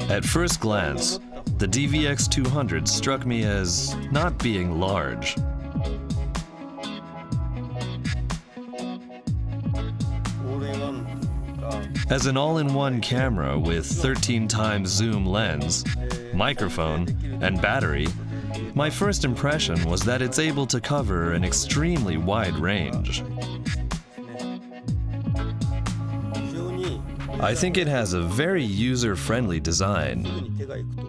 At first glance, the DVX200 struck me as not being large. As an all-in-one camera with 13 times zoom lens, microphone, and battery, my first impression was that it's able to cover an extremely wide range. I think it has a very user-friendly design.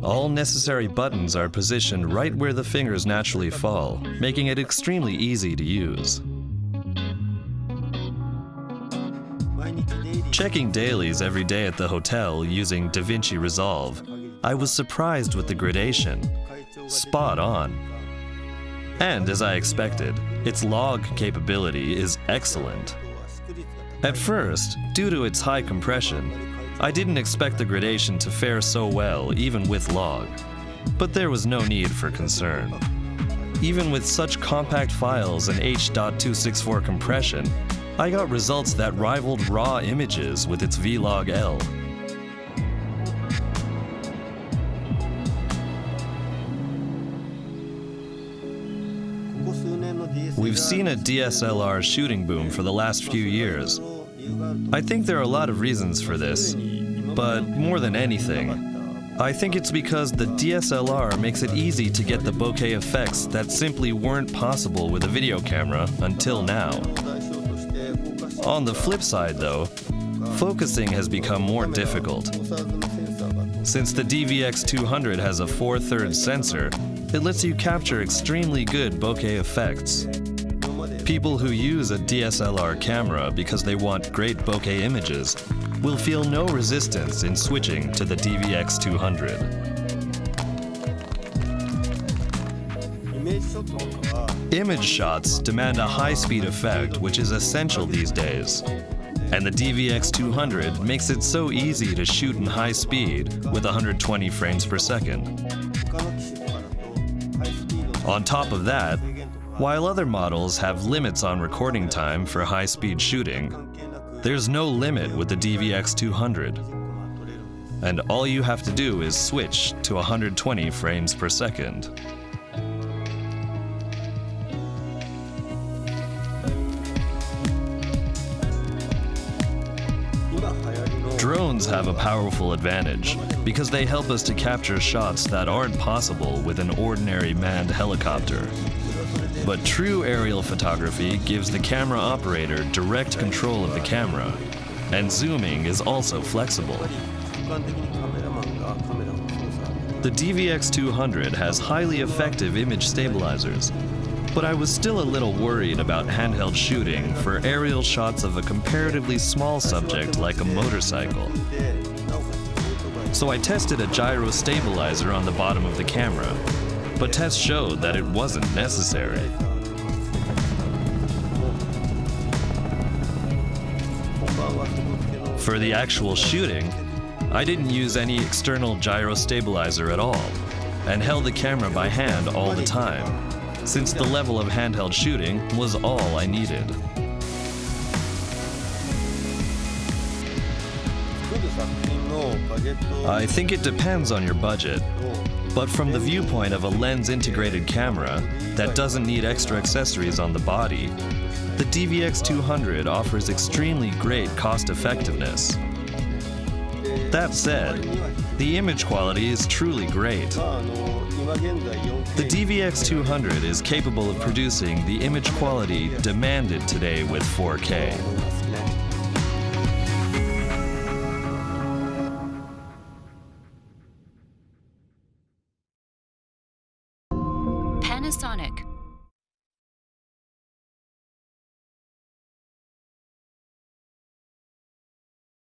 All necessary buttons are positioned right where the fingers naturally fall, making it extremely easy to use. Checking dailies every day at the hotel using DaVinci Resolve, I was surprised with the gradation. Spot on. And as I expected, its log capability is excellent. At first, due to its high compression, I didn't expect the gradation to fare so well even with log, but there was no need for concern. Even with such compact files and H.264 compression, I got results that rivaled raw images with its V-Log-L. We've seen a DSLR shooting boom for the last few years. I think there are a lot of reasons for this, but more than anything, I think it's because the DSLR makes it easy to get the bokeh effects that simply weren't possible with a video camera until now. On the flip side though, focusing has become more difficult. Since the DVX200 has a 4/3 sensor, it lets you capture extremely good bokeh effects. People who use a DSLR camera because they want great bokeh images will feel no resistance in switching to the DVX200. Image shots demand a high-speed effect, which is essential these days. And the DVX200 makes it so easy to shoot in high speed with 120 frames per second. On top of that, while other models have limits on recording time for high-speed shooting, there's no limit with the DVX200. And all you have to do is switch to 120 frames per second. Drones have a powerful advantage because they help us to capture shots that aren't possible with an ordinary manned helicopter. But true aerial photography gives the camera operator direct control of the camera, and zooming is also flexible. The DVX200 has highly effective image stabilizers, but I was still a little worried about handheld shooting for aerial shots of a comparatively small subject like a motorcycle. So I tested a gyro stabilizer on the bottom of the camera, but tests showed that it wasn't necessary. For the actual shooting, I didn't use any external gyro stabilizer at all, and held the camera by hand all the time, since the level of handheld shooting was all I needed. I think it depends on your budget, but from the viewpoint of a lens-integrated camera that doesn't need extra accessories on the body, the DVX200 offers extremely great cost-effectiveness. That said, the image quality is truly great. The DVX200 is capable of producing the image quality demanded today with 4K. Panasonic